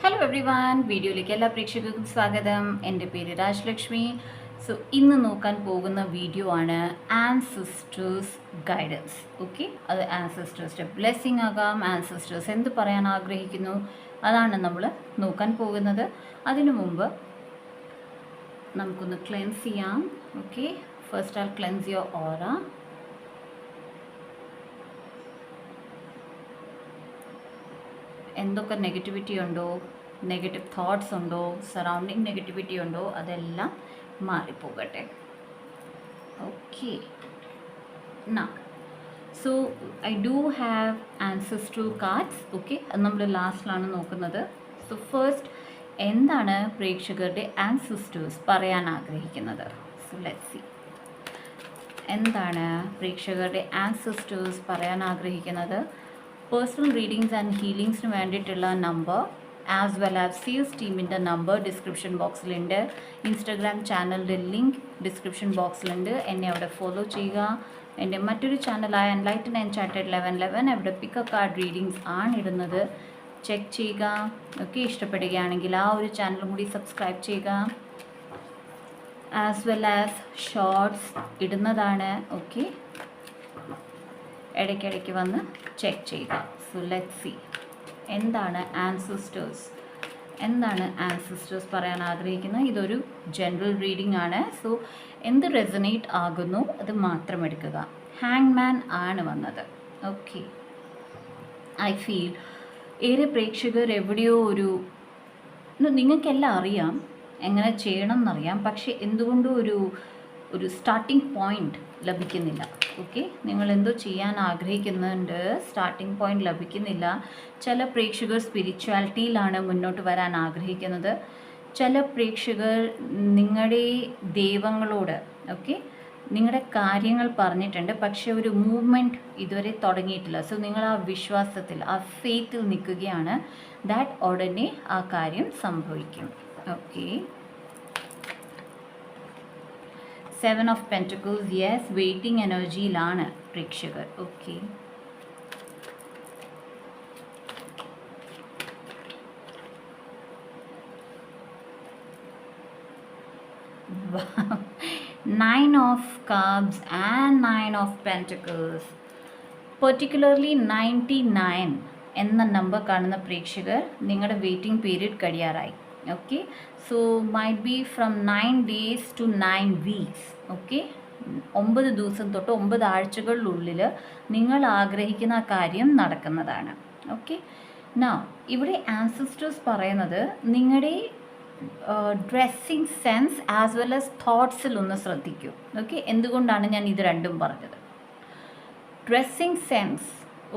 Hello every one, വീഡിയോയിലേക്ക് എല്ലാ പ്രേക്ഷകർക്കും സ്വാഗതം. എൻ്റെ പേര് രാജലക്ഷ്മി. സോ ഇന്ന് നോക്കാൻ പോകുന്ന വീഡിയോ ആണ് ആൻസിസ്റ്റേഴ്സ് ഗൈഡൻസ്. ഓക്കെ, അത് ആൻസിസ്റ്റേഴ്സിൻ്റെ ബ്ലെസ്സിങ് ആകാം, ആൻസിസ്റ്റേഴ്സ് എന്ത് പറയാൻ ആഗ്രഹിക്കുന്നു, അതാണ് നമ്മൾ നോക്കാൻ പോകുന്നത്. അതിനു മുമ്പ് നമുക്കൊന്ന് ക്ലെൻസ് ചെയ്യാം. Okay, first all cleanse your aura. എന്തൊക്കെ നെഗറ്റിവിറ്റി ഉണ്ടോ, നെഗറ്റീവ് തോട്ട്സ് ഉണ്ടോ, സറൗണ്ടിങ് നെഗറ്റിവിറ്റി ഉണ്ടോ, അതെല്ലാം മാറിപ്പോകട്ടെ. ഓക്കെ, നാ so I do have ancestral cards. Okay, അത് നമ്മൾ ലാസ്റ്റിലാണ് നോക്കുന്നത്. സോ ഫസ്റ്റ്, എന്താണ് പ്രേക്ഷകരുടെ ആൻസെസ്റ്റേഴ്സ് പറയാൻ ആഗ്രഹിക്കുന്നത്? So let's see. എന്താണ് പ്രേക്ഷകരുടെ ആൻസെസ്റ്റേഴ്സ് പറയാൻ ആഗ്രഹിക്കുന്നത്? പേഴ്സണൽ റീഡിങ്സ് ആൻഡ് ഹീലിങ്സിന് വേണ്ടിയിട്ടുള്ള number as well as sales ടീമിൻ്റെ നമ്പർ ഡിസ്ക്രിപ്ഷൻ ബോക്സിലുണ്ട്. ഇൻസ്റ്റഗ്രാം ചാനലിൻ്റെ ലിങ്ക് ഡിസ്ക്രിപ്ഷൻ ബോക്സിലുണ്ട്. എന്നെ അവിടെ ഫോളോ ചെയ്യുക. എൻ്റെ മറ്റൊരു ചാനലായ എൻലൈറ്റൻ എൻചാർട്ടഡ് 1111 അവിടെ പിക്കപ്പ് കാർഡ് റീഡിങ്സ് ആണ് ഇടുന്നത്. ചെക്ക് ചെയ്യുക. ഓക്കെ, ഇഷ്ടപ്പെടുകയാണെങ്കിൽ ആ ഒരു ചാനലും കൂടി സബ്സ്ക്രൈബ് ചെയ്യുക. ആസ് വെൽ ആസ് ഷോർട്സ് ഇടുന്നതാണ്. ഓക്കെ, ഇടയ്ക്കിടയ്ക്ക് വന്ന് ചെക്ക് ചെയ്യുക. സോ ലെറ്റ്സ് സീ, എന്താണ് ആൻസിസ്റ്റേഴ്സ് പറയാൻ ആഗ്രഹിക്കുന്നത്? ഇതൊരു ജനറൽ റീഡിംഗ് ആണ്. സോ എന്ത് റെസനേറ്റ് ആകുന്നു അത് മാത്രം എടുക്കുക. ഹാങ്മാൻ ആണ് വന്നത്. ഓക്കെ, ഐ ഫീൽ ഏറെ പ്രേക്ഷകർ എവിടെയോ നിങ്ങൾക്കെല്ലാം അറിയാം, എങ്ങനെ ചെയ്യണം എന്നറിയാം, പക്ഷേ എന്തുകൊണ്ടും ഒരു സ്റ്റാർട്ടിംഗ് പോയിന്റ് ലഭിക്കുന്നില്ല. ഓക്കെ, നിങ്ങൾ എന്തോ ചെയ്യാൻ ആഗ്രഹിക്കുന്നുണ്ട്, സ്റ്റാർട്ടിംഗ് പോയിന്റ് ലഭിക്കുന്നില്ല. ചില പ്രേക്ഷകർ സ്പിരിച്വാലിറ്റിയിലാണ് മുന്നോട്ട് വരാൻ ആഗ്രഹിക്കുന്നത്. ചില പ്രേക്ഷകർ നിങ്ങളുടെ ദൈവങ്ങളോട് നിങ്ങളുടെ കാര്യങ്ങൾ പറഞ്ഞിട്ടുണ്ട്, പക്ഷേ ഒരു മൂവ്മെൻറ്റ് ഇതുവരെ തുടങ്ങിയിട്ടില്ല. സോ നിങ്ങൾ ആ വിശ്വാസത്തിൽ, ആ ഫെയ്ത്തിൽ നിൽക്കുകയാണ്. ദാറ്റ് ഉടനെ ആ കാര്യം സംഭവിക്കും. Okay, 7 of Pentacles, yes, waiting എനർജിയിലാണ് പ്രേക്ഷകർ. Okay, Nine of Cups and 9 of Pentacles. Particularly 99 എന്ന നമ്പർ കാണുന്ന പ്രേക്ഷകർ, നിങ്ങളുടെ വെയിറ്റിംഗ് പീരീഡ് കഴിയാറായി. Okay, so might be from 9 days to 9 weeks. Okay, 9 ദിവസം തൊട്ട് 9 ആഴ്ചകളിലുള്ളിൽ നിങ്ങൾ ആഗ്രഹിക്കുന്ന കാര്യം നടക്കുന്നതാണ്. ഓക്കെ, നൗ ഇവിടെ ആൻസിസ്റ്റേഴ്സ് പറയുന്നത് നിങ്ങളുടെ dressing sense as well as തോട്ട്സിൽ ഒന്ന് ശ്രദ്ധിക്കൂ. ഓക്കെ, എന്തുകൊണ്ടാണ് ഞാൻ ഇത് രണ്ടും പറഞ്ഞത്? ഡ്രസ്സിങ് സെൻസ്,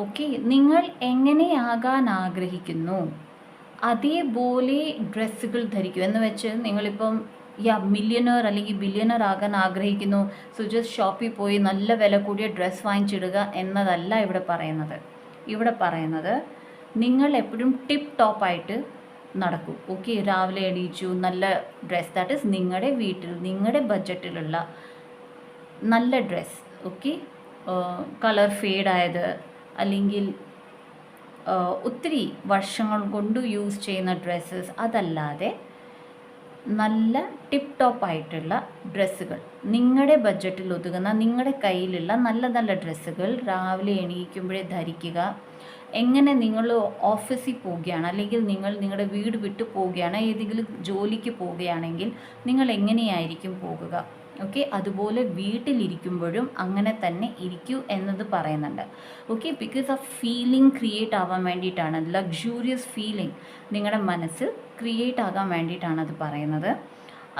ഓക്കെ, നിങ്ങൾ എങ്ങനെയാകാൻ ആഗ്രഹിക്കുന്നു അതേപോലെ ഡ്രസ്സുകൾ ധരിക്കും. എന്ന് വെച്ച് നിങ്ങളിപ്പം മില്യണർ അല്ലെങ്കിൽ ബില്യണർ ആകാൻ ആഗ്രഹിക്കുന്നു, സോ ജസ്റ്റ് ഷോപ്പിൽ പോയി നല്ല വില കൂടിയ ഡ്രസ്സ് വാങ്ങിച്ചിടുക എന്നതല്ല ഇവിടെ പറയുന്നത്. ഇവിടെ പറയുന്നത് നിങ്ങൾ എപ്പോഴും ടിപ്പ് ടോപ്പായിട്ട് നടക്കും. ഓക്കെ, രാവിലെ എണീച്ചു നല്ല ഡ്രസ്സ്, ദാറ്റ് ഈസ് നിങ്ങളുടെ വീട്ടിൽ നിങ്ങളുടെ ബഡ്ജറ്റിലുള്ള നല്ല ഡ്രസ്സ്. ഓക്കെ, കളർ ഫെയ്ഡായത് അല്ലെങ്കിൽ ഒത്തിരി വർഷങ്ങൾ കൊണ്ട് യൂസ് ചെയ്യുന്ന ഡ്രസ്സസ്, അതല്ലാതെ നല്ല ടിപ്പ് ടോപ്പായിട്ടുള്ള ഡ്രസ്സുകൾ, നിങ്ങളുടെ ബഡ്ജറ്റിൽ ഒതുങ്ങുന്ന നിങ്ങളുടെ കയ്യിലുള്ള നല്ല നല്ല ഡ്രസ്സുകൾ രാവിലെ എണീക്കുമ്പോഴേ ധരിക്കുക. എങ്ങനെ നിങ്ങൾ ഓഫീസിൽ പോവുകയാണ് അല്ലെങ്കിൽ നിങ്ങൾ നിങ്ങളുടെ വീട് വിട്ടു പോവുകയാണ്, ഏതെങ്കിലും ജോലിക്ക് പോവുകയാണെങ്കിൽ നിങ്ങൾ എങ്ങനെയായിരിക്കും പോകുക? ഓക്കെ, അതുപോലെ വീട്ടിലിരിക്കുമ്പോഴും അങ്ങനെ തന്നെ ഇരിക്കൂ എന്നത് പറയുന്നുണ്ട്. ഓക്കെ, ബിക്കോസ് ആ ഫീലിംഗ് ക്രിയേറ്റ് ആവാൻ വേണ്ടിയിട്ടാണ്, ലക്ഷൂറിയസ് ഫീലിംഗ് നിങ്ങളുടെ മനസ്സിൽ ക്രിയേറ്റ് ആകാൻ വേണ്ടിയിട്ടാണ് അത് പറയുന്നത്.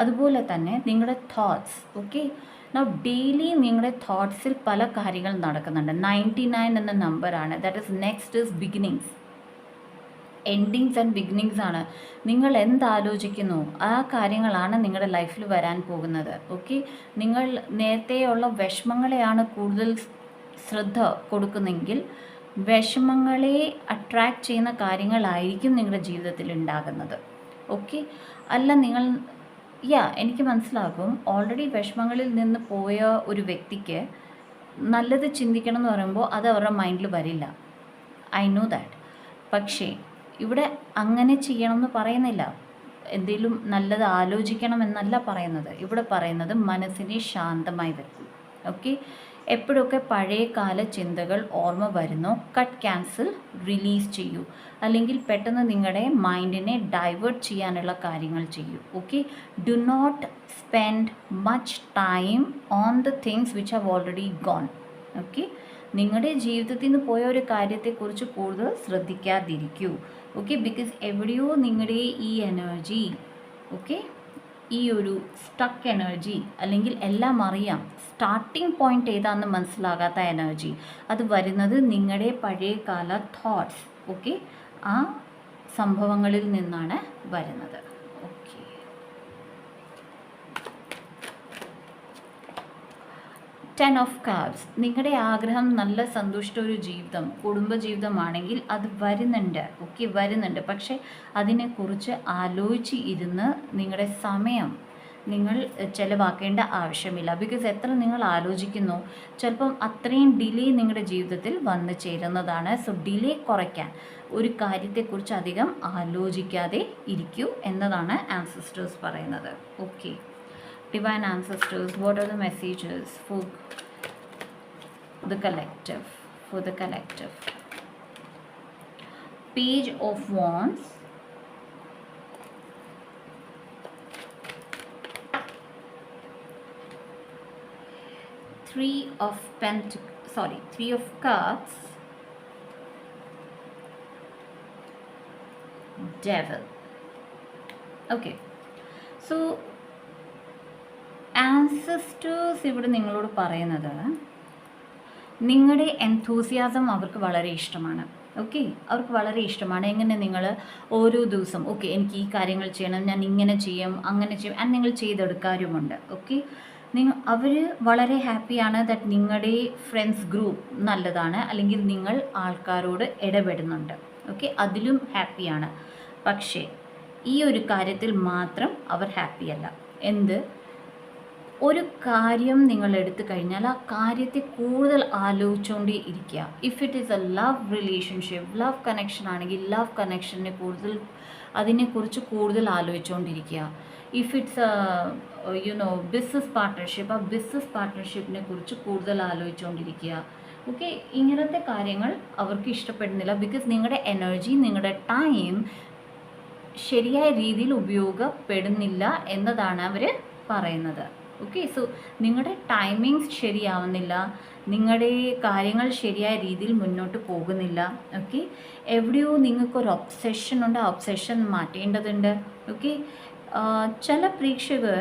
അതുപോലെ തന്നെ നിങ്ങളുടെ തോട്ട്സ്. ഓക്കെ, നൗ ഡെയിലി നിങ്ങളുടെ തോട്ട്സിൽ പല കാര്യങ്ങൾ നടക്കുന്നുണ്ട്. 99 എന്ന നമ്പറാണ്. That is next is beginnings. Endings and beginnings ആണ്. നിങ്ങൾ എന്താലോചിക്കുന്നു ആ കാര്യങ്ങളാണ് നിങ്ങളുടെ ലൈഫിൽ വരാൻ പോകുന്നത്. ഓക്കെ, നിങ്ങൾ നേരത്തെയുള്ള വിഷമങ്ങളെയാണ് കൂടുതൽ ശ്രദ്ധ കൊടുക്കുന്നെങ്കിൽ വിഷമങ്ങളെ അട്രാക്റ്റ് ചെയ്യുന്ന കാര്യങ്ങളായിരിക്കും നിങ്ങളുടെ ജീവിതത്തിൽ ഉണ്ടാകുന്നത്. ഓക്കെ, അല്ല നിങ്ങൾ എനിക്ക് മനസ്സിലാകും, ഓൾറെഡി വിഷമങ്ങളിൽ നിന്ന് പോയ ഒരു വ്യക്തിക്ക് നല്ലത് ചിന്തിക്കണം എന്ന് പറയുമ്പോൾ അത് അവരുടെ മൈൻഡിൽ വരില്ല. I know that. പക്ഷേ ഇവിടെ അങ്ങനെ ചെയ്യണമെന്ന് പറയുന്നില്ല, എന്തെങ്കിലും നല്ലത് ആലോചിക്കണം എന്നല്ല പറയുന്നത്. ഇവിടെ പറയുന്നത് മനസ്സിനെ ശാന്തമായി വെക്കും. ഓക്കെ, എപ്പോഴൊക്കെ പഴയകാല ചിന്തകൾ ഓർമ്മ വരുന്നോ കട്ട്, ക്യാൻസൽ, റിലീസ് ചെയ്യൂ. അല്ലെങ്കിൽ പെട്ടെന്ന് നിങ്ങളുടെ മൈൻഡിനെ ഡൈവേർട്ട് ചെയ്യാനുള്ള കാര്യങ്ങൾ ചെയ്യൂ. Okay, do not spend much time on the things which have already gone. Okay, നിങ്ങളുടെ ജീവിതത്തിൽ നിന്ന് പോയ ഒരു കാര്യത്തെക്കുറിച്ച് കൂടുതൽ ശ്രദ്ധിക്കാതിരിക്കൂ. ഓക്കെ, ബിക്കോസ് എവിടെയോ നിങ്ങളുടെ ഈ എനർജി, ഓക്കെ, ഈ ഒരു സ്റ്റക്ക് എനർജി, അല്ലെങ്കിൽ എല്ലാം അറിയാം, സ്റ്റാർട്ടിംഗ് പോയിന്റ് ഏതാണെന്ന് മനസ്സിലാകാത്ത എനർജി, അത് വരുന്നത് നിങ്ങളുടെ പഴയകാല തോട്ട്സ്, ഓക്കെ, ആ സംഭവങ്ങളിൽ നിന്നാണ് വരുന്നത്. Okay, 10 of cups. നിങ്ങളുടെ ആഗ്രഹം നല്ല സന്തുഷ്ട ഒരു ജീവിതം, കുടുംബജീവിതമാണെങ്കിൽ അത് വരുന്നുണ്ട്. ഓക്കെ, വരുന്നുണ്ട്. പക്ഷേ അതിനെക്കുറിച്ച് ആലോചിച്ച് ഇരുന്ന് നിങ്ങളുടെ സമയം നിങ്ങൾ ചിലവാക്കേണ്ട ആവശ്യമില്ല. ബിക്കോസ് എത്ര നിങ്ങൾ ആലോചിക്കുന്നു, ചിലപ്പം അത്രയും ഡിലേ നിങ്ങളുടെ ജീവിതത്തിൽ വന്നു ചേരുന്നതാണ്. സോ ഡിലേ കുറയ്ക്കാൻ ഒരു കാര്യത്തെക്കുറിച്ച് അധികം ആലോചിക്കാതെ ഇരിക്കൂ എന്നതാണ് ആൻസസ്റ്റേഴ്സ് പറയുന്നത്. Okay, divine ancestors, what are the messages for the collective? For the collective, Page of Wands, Three of Cups, Devil. Okay, so ancestors ഇവിടെ നിങ്ങളോട് പറയുന്നത് നിങ്ങളുടെ എൻതൂസിയാസം അവർക്ക് വളരെ ഇഷ്ടമാണ്. ഓക്കെ, അവർക്ക് വളരെ ഇഷ്ടമാണ്. എങ്ങനെ നിങ്ങൾ ഓരോ ദിവസം ഓക്കെ എനിക്ക് ഈ കാര്യങ്ങൾ ചെയ്യണം, ഞാൻ ഇങ്ങനെ ചെയ്യും, അങ്ങനെ ചെയ്യും, ആൻഡ് നിങ്ങൾ ചെയ്തെടുക്കാറുമുണ്ട്. ഓക്കെ, അവർ വളരെ ഹാപ്പിയാണ് ദാറ്റ് നിങ്ങളുടെ ഫ്രണ്ട്സ് ഗ്രൂപ്പ് നല്ലതാണ്, അല്ലെങ്കിൽ നിങ്ങൾ ആൾക്കാരോട് ഇടപെടുന്നുണ്ട്. ഓക്കെ, അതിലും ഹാപ്പിയാണ്. പക്ഷേ ഈ ഒരു കാര്യത്തിൽ മാത്രം അവർ ഹാപ്പിയല്ല. എന്ത്? ഒരു കാര്യം നിങ്ങൾ എടുത്തു കഴിഞ്ഞാൽ ആ കാര്യത്തെ കൂടുതൽ ആലോചിച്ചുകൊണ്ടേ ഇരിക്കുക. If it is A love relationship, love connection ആണെങ്കിൽ ലവ് കണക്ഷനെ അതിനെക്കുറിച്ച് കൂടുതൽ ആലോചിച്ചുകൊണ്ടിരിക്കുക. ഇഫ് ഇറ്റ്സ് ബിസിനസ് പാർട്ട്ണർഷിപ്പ്, ആ ബിസിനസ് പാർട്ട്ണർഷിപ്പിനെ കുറിച്ച് കൂടുതൽ ആലോചിച്ചുകൊണ്ടിരിക്കുക. ഓക്കെ, ഇങ്ങനത്തെ കാര്യങ്ങൾ അവർക്ക് ഇഷ്ടപ്പെടുന്നില്ല. ബിക്കോസ് നിങ്ങളുടെ എനർജി, നിങ്ങളുടെ ടൈം ശരിയായ രീതിയിൽ ഉപയോഗപ്പെടുന്നില്ല എന്നതാണ് അവർ പറയുന്നത്. ഓക്കെ, സോ നിങ്ങളുടെ ടൈമിങ്സ് ശരിയാവുന്നില്ല, നിങ്ങളുടെ കാര്യങ്ങൾ ശരിയായ രീതിയിൽ മുന്നോട്ട് പോകുന്നില്ല. ഓക്കെ, എവിടെയോ നിങ്ങൾക്കൊരു ഒബ്സെഷൻ ഉണ്ട്, ആ ഒബ്സെഷൻ മാറ്റേണ്ടതുണ്ട്. ഓക്കെ, ചില പ്രേക്ഷകർ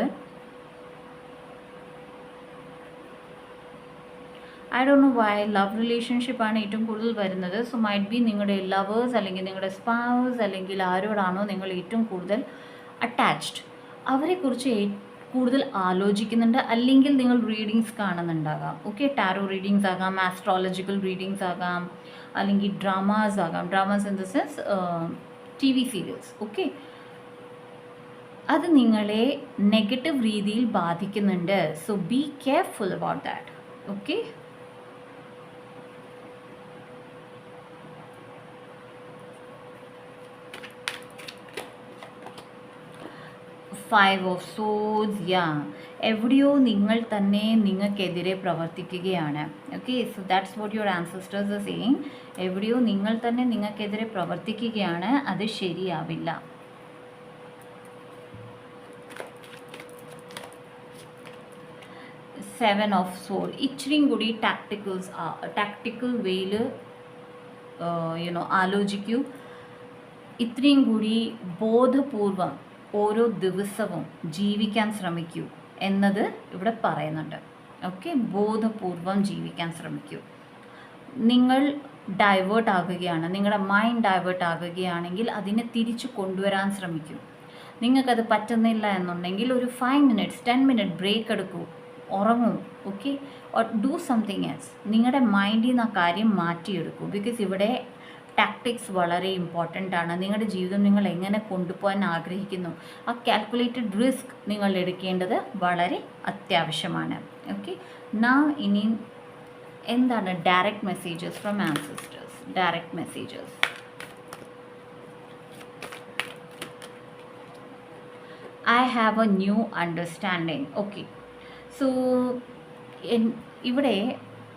I don't know why love റിലേഷൻഷിപ്പാണ് ഏറ്റവും കൂടുതൽ വരുന്നത്. സോ മൈറ്റ് ബി നിങ്ങളുടെ ലവേഴ്സ് അല്ലെങ്കിൽ നിങ്ങളുടെ സ്പൗസ് അല്ലെങ്കിൽ ആരോടാണോ നിങ്ങൾ ഏറ്റവും കൂടുതൽ അറ്റാച്ച്ഡ് അവരെക്കുറിച്ച് കൂടുതൽ ആലോചിക്കുന്നുണ്ട്. അല്ലെങ്കിൽ നിങ്ങൾ റീഡിങ്സ് കാണുന്നുണ്ടാകാം. ഓക്കെ, ടാരോ റീഡിങ്സ് ആകാം, ആസ്ട്രോളജിക്കൽ റീഡിങ്സ് ആകാം, അല്ലെങ്കിൽ ഡ്രാമാസ് ആകാം. Dramas in the sense TV serials. Okay, അത് നിങ്ങളെ നെഗറ്റീവ് രീതിയിൽ ബാധിക്കുന്നുണ്ട്. So be careful about that. Okay, Five of Swords. എവിടെയോ നിങ്ങൾ തന്നെ നിങ്ങൾക്കെതിരെ പ്രവർത്തിക്കുകയാണ്. Okay, so that's what your ancestors are saying. എവിടെയോ നിങ്ങൾ തന്നെ നിങ്ങൾക്കെതിരെ പ്രവർത്തിക്കുകയാണ്, അത് ശരിയാവില്ല. Seven of Swords. ഇച്ചിരിയും കൂടി ടാക്ടിക്കൽ വേയിൽ ആലോചിക്കൂ. ഇത്രയും കൂടി ബോധപൂർവം ഓരോ ദിവസവും ജീവിക്കാൻ ശ്രമിക്കൂ എന്നത് ഇവിടെ പറയുന്നുണ്ട്. ഓക്കെ, ബോധപൂർവം ജീവിക്കാൻ ശ്രമിക്കൂ. നിങ്ങൾ ഡൈവേർട്ട് ആകുകയാണ്, നിങ്ങളുടെ മൈൻഡ് ഡൈവേർട്ട് ആകുകയാണെങ്കിൽ അതിനെ തിരിച്ചു കൊണ്ടുവരാൻ ശ്രമിക്കൂ. നിങ്ങൾക്കത് പറ്റുന്നില്ല എന്നുണ്ടെങ്കിൽ ഒരു 5 minutes 10 minute ബ്രേക്ക് എടുക്കൂ, ഉറങ്ങൂ. Okay, or do something else. നിങ്ങളുടെ മൈൻഡിൽ നിന്ന് ആ കാര്യം മാറ്റിയെടുക്കൂ. ബിക്കോസ് ഇവിടെ ടാക്ടിക്സ് വളരെ ഇമ്പോർട്ടൻ്റ് ആണ്. നിങ്ങളുടെ ജീവിതം നിങ്ങൾ എങ്ങനെ കൊണ്ടുപോകാൻ ആഗ്രഹിക്കുന്നു, ആ കാൽക്കുലേറ്റഡ് റിസ്ക് നിങ്ങൾ എടുക്കേണ്ടത് വളരെ അത്യാവശ്യമാണ്. ഓക്കെ, ഇനി എന്താണ് direct messages from ancestors? Direct messages. I have a new understanding. Okay, so ഇവിടെ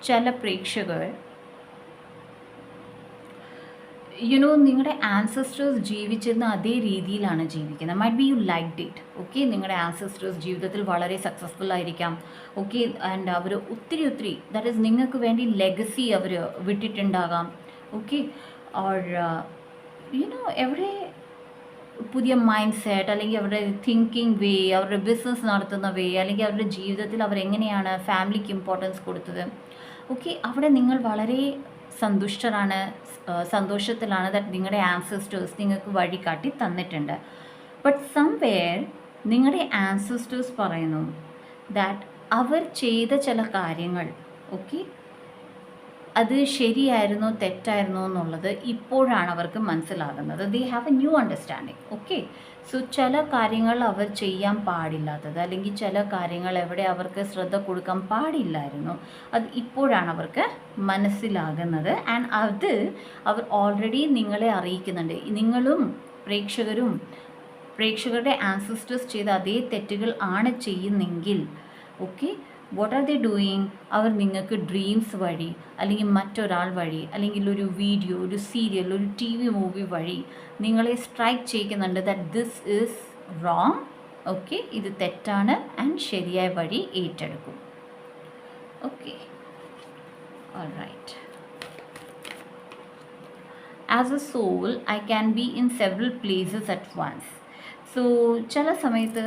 ചില പ്രേക്ഷകർ നിങ്ങളുടെ ആൻസസ്റ്റേഴ്സ് ജീവിച്ചിരുന്ന അതേ രീതിയിലാണ് ജീവിക്കുന്നത്. Might be you liked it. Okay, നിങ്ങളുടെ ആൻസസ്റ്റേഴ്സ് ജീവിതത്തിൽ വളരെ സക്സസ്ഫുൾ ആയിരിക്കാം. ഓക്കെ, ആൻഡ് അവർ ഒത്തിരി ദാറ്റ് ഈസ് നിങ്ങൾക്ക് വേണ്ടി ലെഗസി അവർ വിട്ടിട്ടുണ്ടാകാം. ഓക്കെ, ഓർ എവിടെ പുതിയ മൈൻഡ് സെറ്റ്, അല്ലെങ്കിൽ അവരുടെ തിങ്കിങ് വേ, അവരുടെ ബിസിനസ് നടത്തുന്ന വേ, അല്ലെങ്കിൽ അവരുടെ ജീവിതത്തിൽ അവരെങ്ങനെയാണ് ഫാമിലിക്ക് ഇമ്പോർട്ടൻസ് കൊടുത്തത്. ഓക്കെ, അവിടെ നിങ്ങൾ വളരെ സന്തോഷത്തിലാണ് ദാറ്റ് നിങ്ങളുടെ ആൻസസ്റ്റേഴ്സ് നിങ്ങൾക്ക് വഴി കാട്ടി തന്നിട്ടുണ്ട്. ബട്ട് സംവെയർ നിങ്ങളുടെ ആൻസസ്റ്റേഴ്സ് പറയുന്നു ദാറ്റ് അവർ ചെയ്ത ചില കാര്യങ്ങൾ ഓക്കെ അത് ശരിയായിരുന്നോ തെറ്റായിരുന്നോ എന്നുള്ളത് ഇപ്പോഴാണ് അവർക്ക് മനസ്സിലാകുന്നത്. They have a new understanding. Okay, so ചില കാര്യങ്ങൾ അവർ ചെയ്യാൻ പാടില്ലാത്തത്, അല്ലെങ്കിൽ ചില കാര്യങ്ങൾ എവിടെ അവർക്ക് ശ്രദ്ധ കൊടുക്കാൻ പാടില്ലായിരുന്നു, അത് ഇപ്പോഴാണ് അവർക്ക് മനസ്സിലാകുന്നത്. ആൻഡ് അത് അവർ ഓൾറെഡി നിങ്ങളെ അറിയിക്കുന്നുണ്ട്. നിങ്ങളും പ്രേക്ഷകരുടെ ആൻസസ്റ്റേഴ്സ് ചെയ്ത അതേ തെറ്റുകൾ ആണ് ചെയ്യുന്നെങ്കിൽ okay, what are they doing? അവർ നിങ്ങൾക്ക് ഡ്രീംസ് വഴി, അല്ലെങ്കിൽ മറ്റൊരാൾ വഴി, അല്ലെങ്കിൽ ഒരു വീഡിയോ, ഒരു സീരിയൽ, ഒരു TV മൂവി വഴി നിങ്ങളെ സ്ട്രൈക്ക് ചെയ്യിക്കുന്നുണ്ട് that this is wrong. Okay, ഇത് തെറ്റാണ്, ആൻഡ് ശരിയായ വഴി ഏറ്റെടുക്കും. Okay, alright. As a soul I can be in several places at once. So ചില സമയത്ത്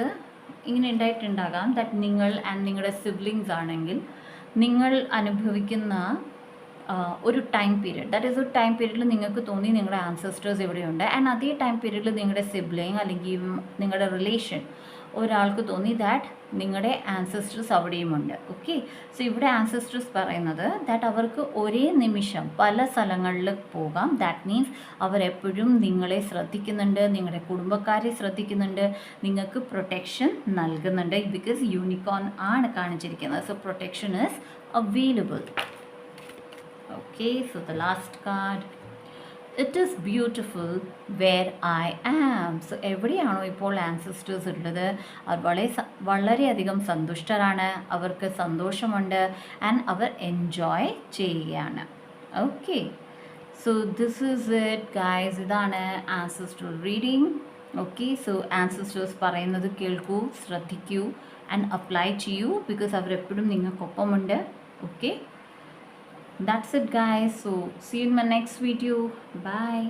ഇങ്ങനെ ഉണ്ടായിട്ടുണ്ടാകാം ദാറ്റ് നിങ്ങൾ ആൻഡ് നിങ്ങളുടെ സിബ്ലിങ്സ് ആണെങ്കിൽ നിങ്ങൾ അനുഭവിക്കുന്ന ഒരു ടൈം പീരീഡ്, ദാറ്റ് ഈസ് ഒരു ടൈം പീരീഡിൽ നിങ്ങൾക്ക് തോന്നി നിങ്ങളുടെ ആൻസസ്റ്റേഴ്സ് എവിടെയുണ്ട്, ആൻഡ് അതേ ടൈം പീരീഡിൽ നിങ്ങളുടെ സിബ്ലിങ് അല്ലെങ്കിൽ നിങ്ങളുടെ റിലേഷൻ ഒരാൾക്ക് തോന്നി ദാറ്റ് നിങ്ങളുടെ ആൻസസ്റ്റേഴ്സ് അവിടെയുമുണ്ട്. ഓക്കെ, സോ ഇവിടെ ആൻസസ്റ്റേഴ്സ് പറയുന്നത് ദാറ്റ് അവർക്ക് ഒരേ നിമിഷം പല സ്ഥലങ്ങളിൽ പോകാം. ദാറ്റ് മീൻസ് അവരെപ്പോഴും നിങ്ങളെ ശ്രദ്ധിക്കുന്നുണ്ട്, നിങ്ങളുടെ കുടുംബക്കാരെ ശ്രദ്ധിക്കുന്നുണ്ട്, നിങ്ങൾക്ക് പ്രൊട്ടക്ഷൻ നൽകുന്നുണ്ട്. ബിക്കോസ് യൂണിക്കോൺ ആണ് കാണിച്ചിരിക്കുന്നത്. So protection is available. Okay, so the last card, it is beautiful where I am. So എവിടെയാണോ ഇപ്പോൾ ആൻസസ്റ്റേഴ്സ് ഉള്ളത് അവർ വളരെയധികം സന്തുഷ്ടരാണ്, അവർക്ക് സന്തോഷമുണ്ട്, ആൻഡ് അവർ എൻജോയ് ചെയ്യുകയാണ്. Okay, so this is it guys. ഇതാണ് ancestor reading. Okay, so ancestors പറയുന്നത് കേൾക്കൂ, ശ്രദ്ധിക്കൂ, ആൻഡ് അപ്ലൈ ചെയ്യൂ. ബിക്കോസ് അവരെപ്പോഴും നിങ്ങൾക്കൊപ്പമുണ്ട്. Okay, that's it guys, so see you in my next video. Bye.